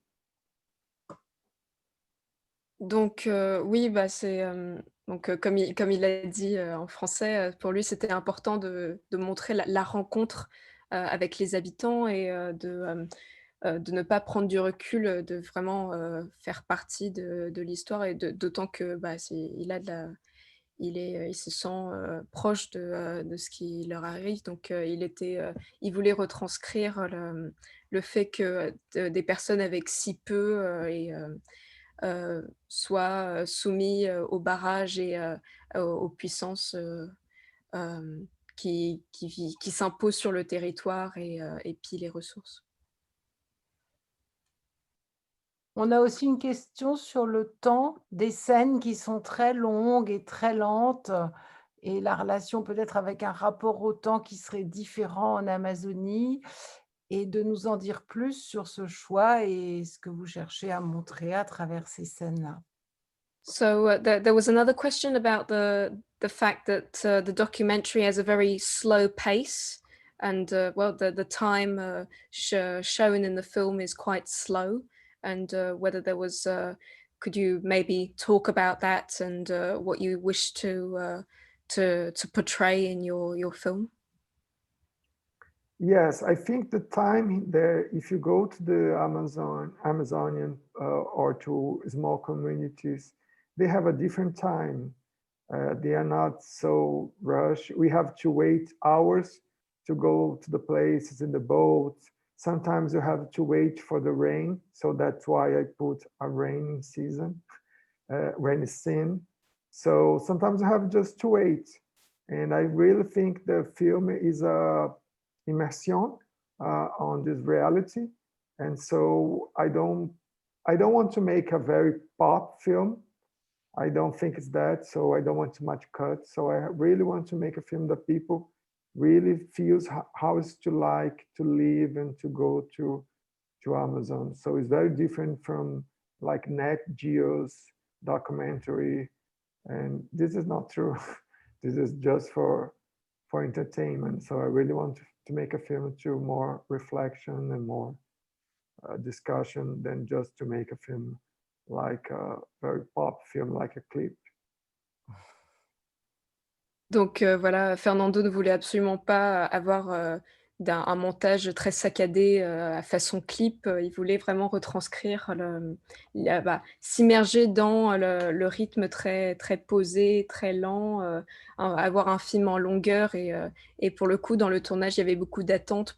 Donc oui, bah, c'est donc comme il l'a dit en français, pour lui, c'était important de montrer la rencontre avec les habitants et de ne pas prendre du recul, de vraiment faire partie de l'histoire, et d'autant que bah, il se sent proche de ce qui leur arrive. Donc il voulait retranscrire le fait que des personnes avec si peu soient soumis aux barrages et aux puissances qui s'imposent sur le territoire et pillent les ressources. On a aussi une question sur le temps des scènes qui sont très longues et très lentes, et la relation peut-être avec un rapport au temps qui serait différent en Amazonie, et de nous en dire plus sur ce choix et ce que vous cherchez à montrer à travers ces scènes-là. So there was another question about the fact that the documentary has a very slow pace, and well, the time shown in the film is quite slow, and whether there was could you maybe talk about that and what you wish to portray in your film? Yes, I think the time there, if you go to the Amazonian or to small communities, they have a different time. They are not so rushed. We have to wait hours to go to the places in the boats. Sometimes you have to wait for the rain. So that's why I put a rainy season, rainy scene. So sometimes you have just to wait. And I really think the film is a immersion on this reality. And so I don't want to make a very pop film. I don't think it's that, so I don't want too much cut. So I really want to make a film that people really feels how it's to like to live and to go to Amazon. So it's very different from like Nat Geo's documentary. And this is not true. This is just for entertainment. So I really want to make a film to more reflection and more discussion than just to make a film like a very pop film, like a clip. Donc voilà, Fernando ne voulait absolument pas avoir d'un montage très saccadé à façon clip. Il voulait vraiment retranscrire, s'immerger dans le rythme très, très posé, très lent, avoir un film en longueur. Et pour le coup, dans le tournage, il y avait beaucoup d'attentes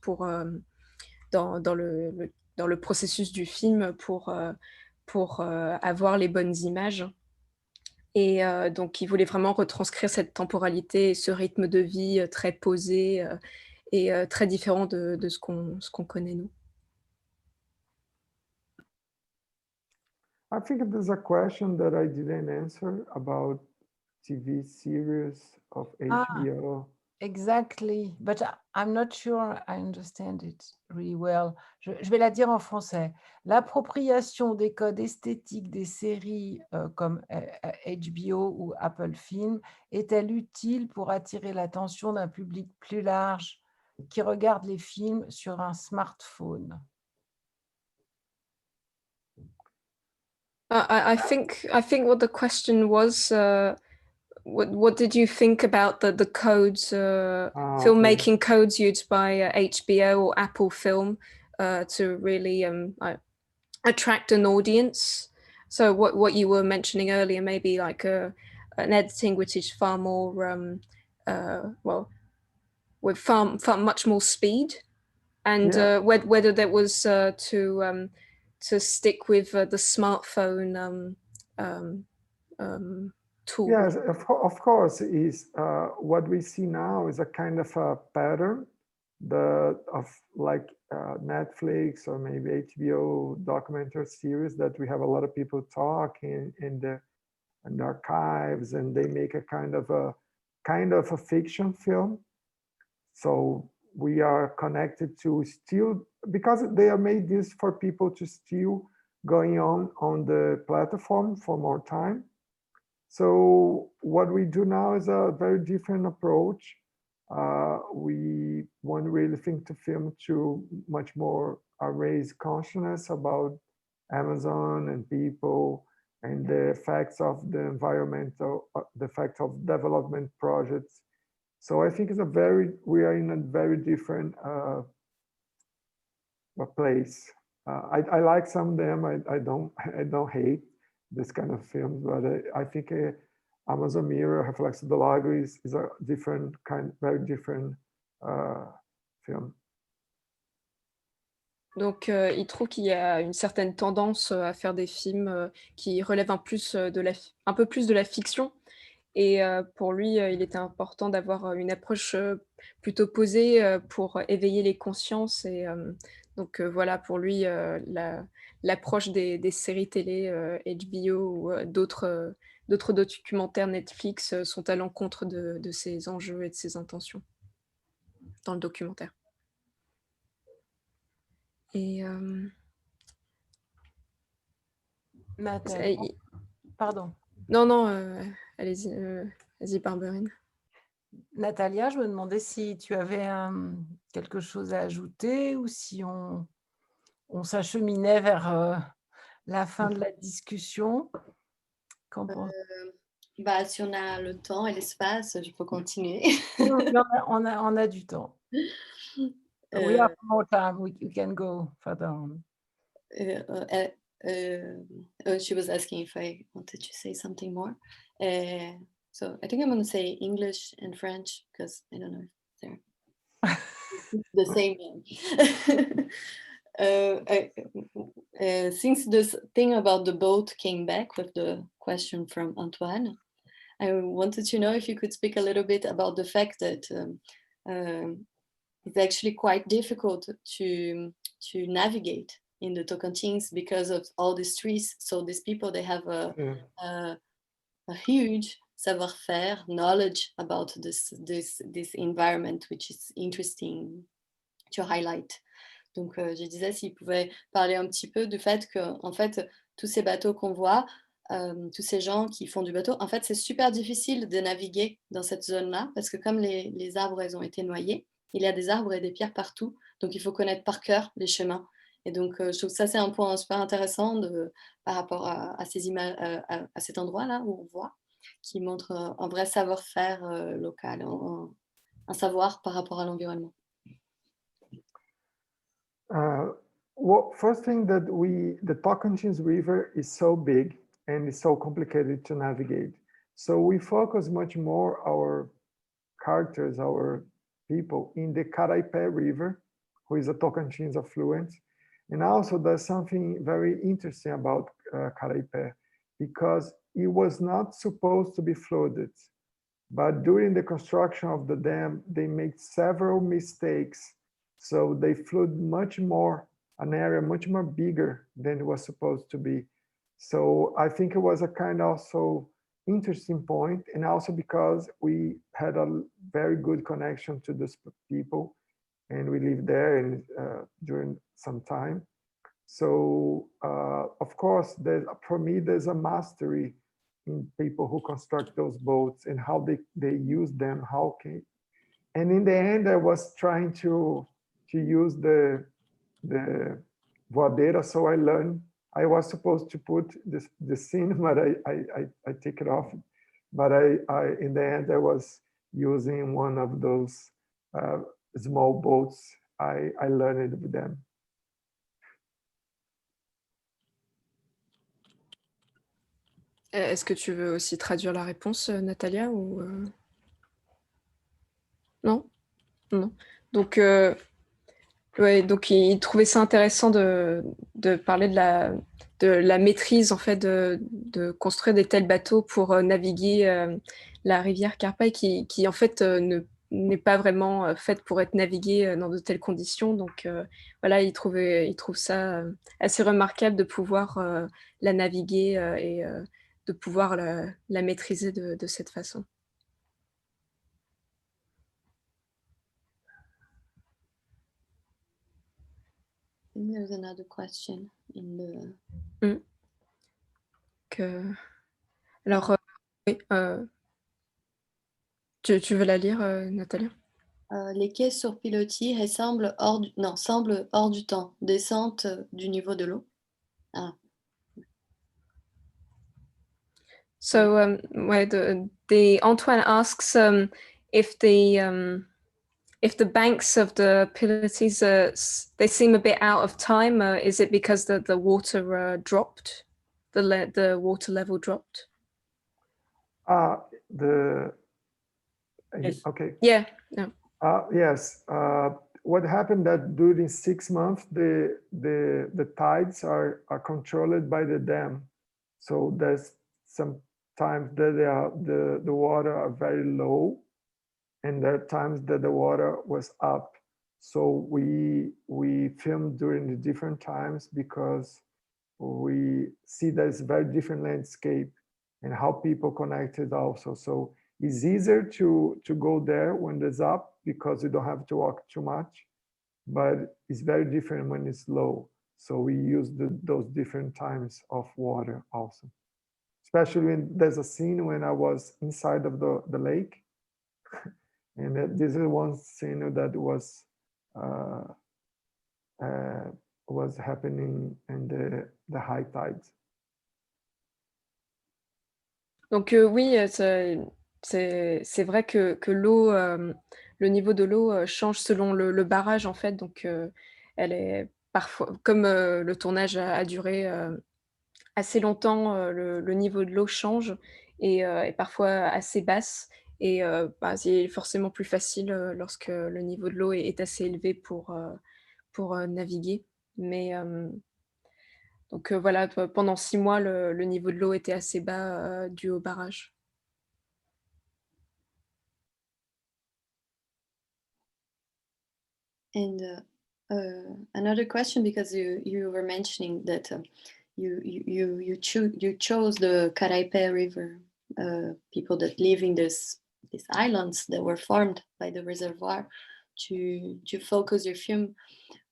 dans le processus du film pour avoir les bonnes images. Et donc, il voulait vraiment retranscrire cette temporalité et ce rythme de vie très posé et très différent de ce qu'on connaît, nous. I think there's a question that I didn't answer about TV series of HBO. Exactly, but I'm not sure I understand it really well. Je vais la dire en français. L'appropriation des codes esthétiques des séries comme HBO ou Apple Film est-elle utile pour attirer l'attention d'un public plus large qui regarde les films sur un smartphone? I think what the question was, what did you think about the codes, Okay. filmmaking codes used by HBO or Apple Film to really attract an audience? So what you were mentioning earlier, maybe like an editing which is far more with far much more speed, and Yeah. whether that was to stick with the smartphone tool. Yes, of course, is what we see now is a kind of a pattern of like Netflix or maybe HBO documentary series that we have a lot of people talking in the archives, and they make a kind of a fiction film. So we are connected to still, because they are made this for people to still going on the platform for more time. So what we do now is a very different approach. We want really think to film to much more raise consciousness about Amazon and people and the effects of the environmental, the effect of development projects. So I think we are in a very different place. I like some of them. I don't hate this kind of films, but I think Amazon Mirror, Reflexo do Lago is a different kind, very different film. Donc, il trouve qu'il y a une certaine tendance à faire des films qui relèvent un peu plus de la fiction. Et pour lui, il était important d'avoir une approche plutôt posée pour éveiller les consciences. Et donc, voilà, pour lui, l'approche des séries télé HBO ou d'autres documentaires Netflix sont à l'encontre de ses enjeux et de ses intentions dans le documentaire. Et Nathalie, pardon. non, allez-y, vas-y, Barberine. Natalia, je me demandais si tu avais quelque chose à ajouter ou si on s'acheminait vers la fin de la discussion. Qu'en penses- Si on a le temps et l'espace, je peux continuer. Non, on a du temps. We have more time. We can go further on. She was asking if I wanted to say something more. So I think I'm going to say English and French because I don't know if they're the same. Since this thing about the boat came back with the question from Antoine, I wanted to know if you could speak a little bit about the fact that it's actually quite difficult to navigate in the Tocantins because of all these trees. So these people, they have a huge savoir-faire, knowledge about this environment, which is interesting to highlight. Donc, je disais s'il pouvait parler un petit peu du fait que, en fait, tous ces bateaux qu'on voit, tous ces gens qui font du bateau, en fait, c'est super difficile de naviguer dans cette zone-là parce que comme les arbres, elles ont été noyés, il y a des arbres et des pierres partout, donc il faut connaître par cœur les chemins. Et donc, je trouve que ça, c'est un point super intéressant par rapport à ces images, à cet endroit-là où on voit, qui montre un vrai savoir-faire local, un savoir par rapport à l'environnement. Well, first thing that the Tocantins River is so big and it's so complicated to navigate. So we focus much more our characters, our people in the Caraipé River, who is a Tocantins affluent. And also there's something very interesting about Caraipé, because it was not supposed to be flooded. But during the construction of the dam, they made several mistakes. So they flooded much more, an area much more bigger than it was supposed to be. So I think it was a kind of also interesting point, and also because we had a very good connection to these people, and we lived there and during some time. So of course, for me, there's a mastery in people who construct those boats and how they use them, and in the end, I was trying to use the voadeira, so I learned. I was supposed to put the scene, but I take it off. But in the end, I was using one of those small boats. I learned with them. Est-ce que tu veux aussi traduire la réponse, Natalia, ou non? Non. Donc, ouais, donc il trouvait ça intéressant de parler de la maîtrise en fait de construire des tels bateaux pour naviguer la rivière Carpaille qui en fait n'est pas vraiment faite pour être naviguée dans de telles conditions. Donc voilà, il trouve ça assez remarquable de pouvoir la naviguer et de pouvoir la maîtriser de cette façon. I think there's another question in the... Alors, oui, tu veux la lire, Natalia? Les quais sur pilotis semblent hors du temps, descente du niveau de l'eau. Ah. So, Antoine asks if the banks of the pilotis they seem a bit out of time. Is it because the water dropped, the water level dropped? Yes. Okay. Yeah. Yes. What happened that during 6 months, the tides are controlled by the dam. So there's some times that the water are very low, and there are times that the water was up. So we filmed during the different times because we see there's very different landscape and how people connected also. So it's easier to go there when it's up because you don't have to walk too much, but it's very different when it's low. So we use those different times of water also. Especially when there's a scene when I was inside of the lake. And this is one scene that was happening in the high tides. Donc oui, c'est vrai que l'eau, le niveau de l'eau change selon le barrage en fait. Donc elle est parfois, comme le tournage a duré assez longtemps, le niveau de l'eau change et est parfois assez basse. Et c'est forcément plus facile lorsque le niveau de l'eau est assez élevé pour naviguer. Mais donc voilà, pendant 6 mois, le niveau de l'eau était assez bas dû au barrage. And another question, because you were mentioning that you chose the Caraipé River, people that live in these islands that were formed by the reservoir to focus your film.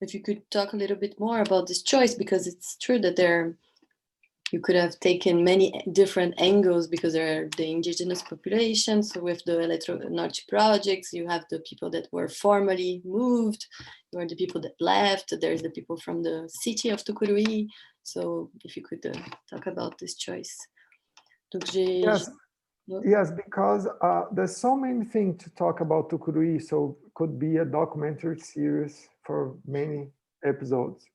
If you could talk a little bit more about this choice, because it's true that you could have taken many different angles because there are the indigenous populations. So with the Eletronorte projects, you have the people that were formerly moved, you are the people that left, there's the people from the city of Tucuruí. So if you could talk about this choice. Yes, because there's so many things to talk about Tucuruí, so it could be a documentary series for many episodes.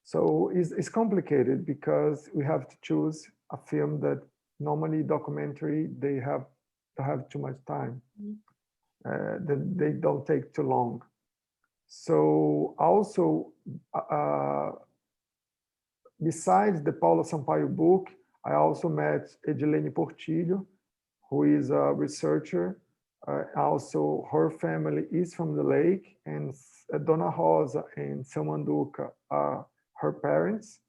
So it's complicated because we have to choose a film that normally documentary, they have too much time. They don't take too long. So also, besides the Paulo Sampaio book, I also met Edilene Portillo, who is a researcher. Also, her family is from the lake, and Dona Rosa and Samanduca are her parents.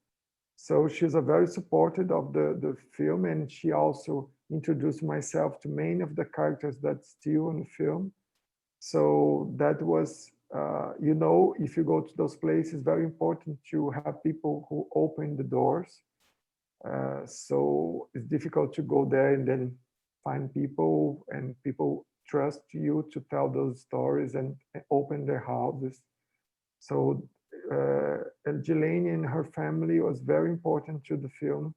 So she's a very supportive of the film, and she also introduced myself to many of the characters that's still in the film. So that was, if you go to those places, very important to have people who open the doors. So it's difficult to go there and then find people, and people trust you to tell those stories and open their houses. So Edilene and her family was very important to the film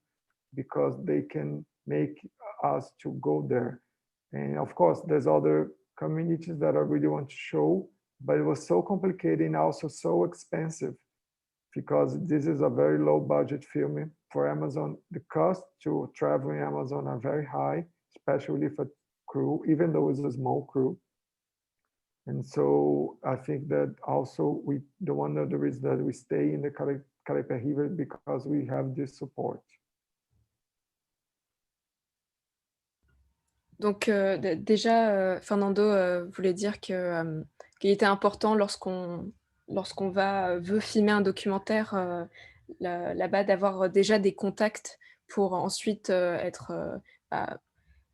because they can make us to go there. And of course, there's other communities that I really want to show, but it was so complicated and also so expensive because this is a very low budget film for Amazon. The cost to travel in Amazon are very high, especially for crew, even though it's a small crew. And so I think that also one of the reasons that we stay in the Caraíba River because we have this support. Donc déjà, Fernando voulait dire que qu'il était important lorsqu'on veut filmer un documentaire là-bas d'avoir déjà des contacts pour ensuite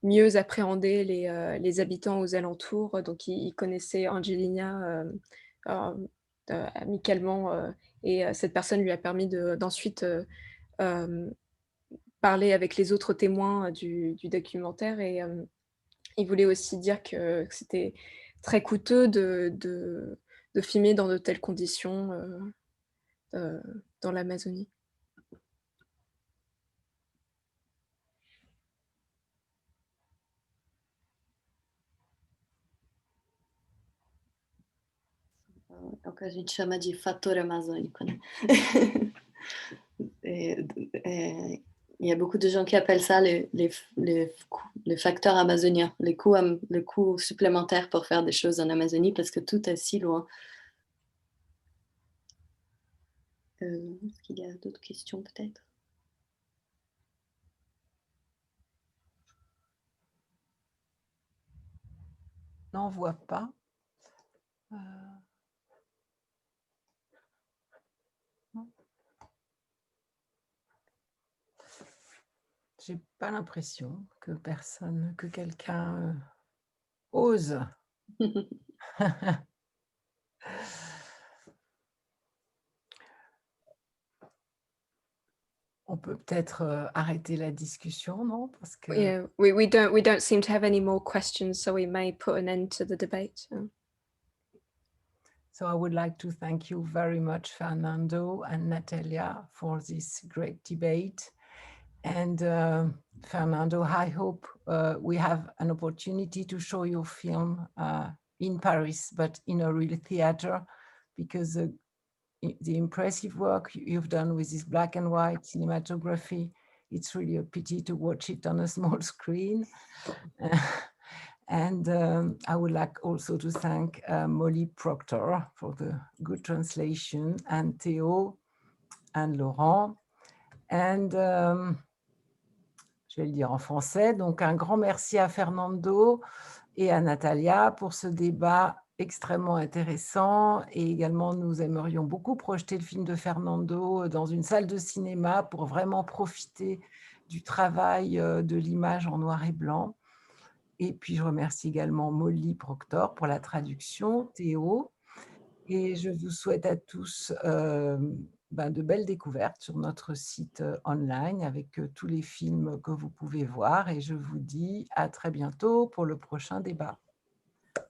mieux appréhender les habitants aux alentours. Donc il connaissait Angelina amicalement et cette personne lui a permis d'ensuite parler avec les autres témoins du documentaire. Et il voulait aussi dire que c'était très coûteux de filmer dans de telles conditions dans l'Amazonie. É o que a gente chama de fator amazônico, né? Il y a beaucoup de gens qui appellent ça les facteurs amazoniens, les coûts supplémentaires pour faire des choses en Amazonie parce que tout est si loin. Est-ce qu'il y a d'autres questions peut-être? On n'en voit pas. J'ai pas l'impression que quelqu'un ose. On peut peut-être arrêter la discussion, non? Parce que Yeah, we don't seem to have any more questions, so we may put an end to the debate. So I would like to thank you very much, Fernando and Natalia, for this great debate. And Fernando, I hope we have an opportunity to show your film in Paris, but in a real theater, because the impressive work you've done with this black and white cinematography, it's really a pity to watch it on a small screen. And I would like also to thank Molly Proctor for the good translation, and Théo and Laurent. And je vais le dire en français, donc un grand merci à Fernando et à Natalia pour ce débat extrêmement intéressant, et également nous aimerions beaucoup projeter le film de Fernando dans une salle de cinéma pour vraiment profiter du travail de l'image en noir et blanc. Et puis je remercie également Molly Proctor pour la traduction, Théo, et je vous souhaite à tous de belles découvertes sur notre site online avec tous les films que vous pouvez voir, et je vous dis à très bientôt pour le prochain débat.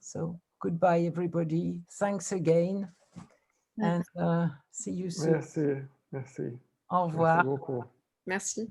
So, goodbye everybody. Thanks again. And see you soon. Merci. Au revoir. Merci beaucoup. Merci.